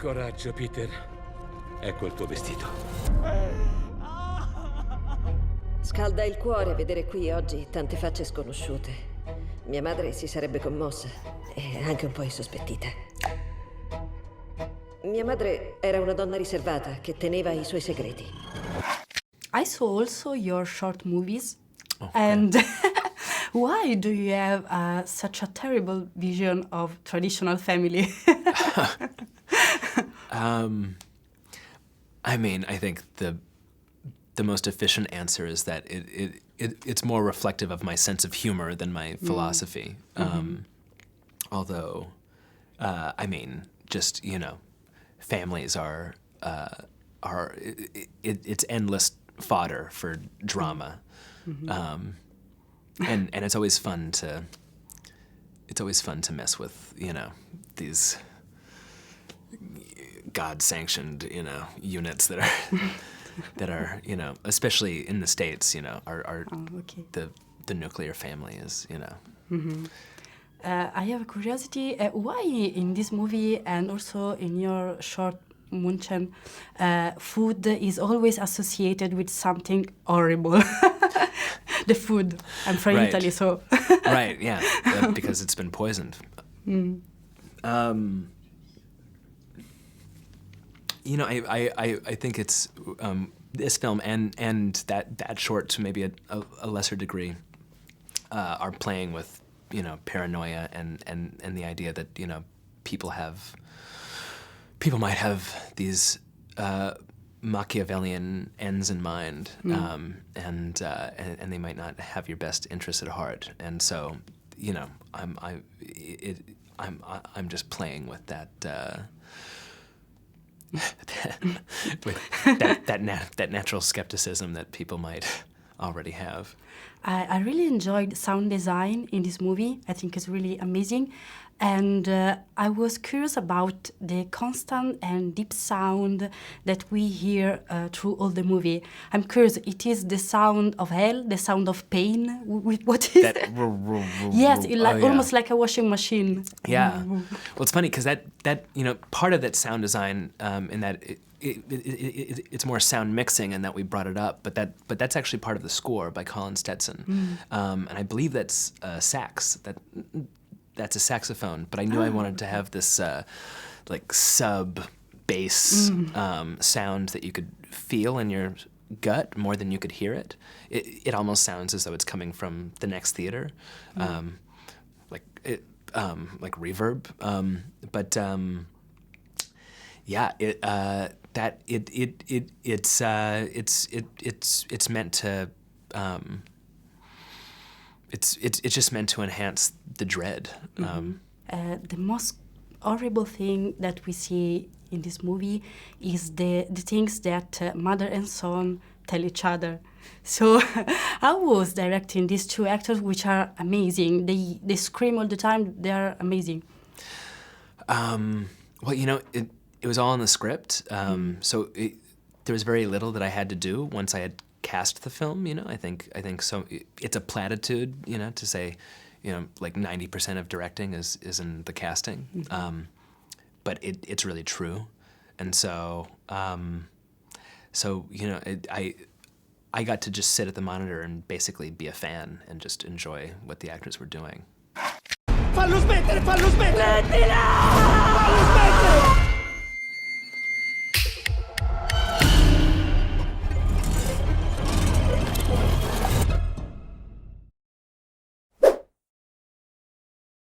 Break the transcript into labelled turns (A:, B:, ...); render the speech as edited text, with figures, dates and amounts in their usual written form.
A: Coraggio, Peter. Ecco il tuo vestito.
B: Scalda il cuore vedere qui oggi tante facce sconosciute. Mia madre si sarebbe commossa e anche un po' insospettita. Mia madre era una donna riservata che teneva i suoi segreti.
C: I saw also your short movies,
D: Okay.
C: and why do you have such a terrible vision of traditional family?
D: I mean, I think the most efficient answer is that it's more reflective of my sense of humor than my philosophy. Although, I mean, just, you know, families are it's endless fodder for drama, and it's always fun to mess with, you know, these God-sanctioned, you know, units that are you know, especially in the States, you know, are
C: Okay.
D: the nuclear family is, you know.
C: I have a curiosity, why in this movie and also in your short Munchen, food is always associated with something horrible? The food. I'm from
D: Right.
C: Italy, so...
D: Right, yeah, because it's been poisoned. You know, I think it's this film and that short to maybe a lesser degree are playing with, you know, paranoia and the idea that, you know, people might have these Machiavellian ends in mind, and they might not have your best interests at heart, and so, you know, I'm just playing with that. With that natural skepticism that people might already have.
C: I really enjoyed sound design in this movie. I think it's really amazing. And I was curious about the constant and deep sound that we hear through all the movie. I'm curious, it is the sound of hell, the sound of pain? What is that? Yes, almost like a washing machine.
D: Yeah. Well, it's funny because that you know, part of that sound design in that it's more sound mixing and that we brought it up, but that's actually part of the score by Colin Stetson, and I believe that's sax. That's a saxophone, but I knew I wanted to have this like sub bass sound that you could feel in your gut more than you could hear it. It almost sounds as though it's coming from the next theater, like reverb. But yeah, it's meant to. It's just meant to enhance the dread.
C: The most horrible thing that we see in this movie is the things that mother and son tell each other. So I was directing these two actors, which are amazing. They scream all the time. They are amazing.
D: Well, you know, it was all in the script. So there was very little that I had to do once I had cast the film, you know. I think so. It's a platitude, you know, to say, you know, like 90% of directing is in the casting, but it's really true, and so you know, I got to just sit at the monitor and basically be a fan and just enjoy what the actors were doing.
A: Fallo smettere! Fallo smettere!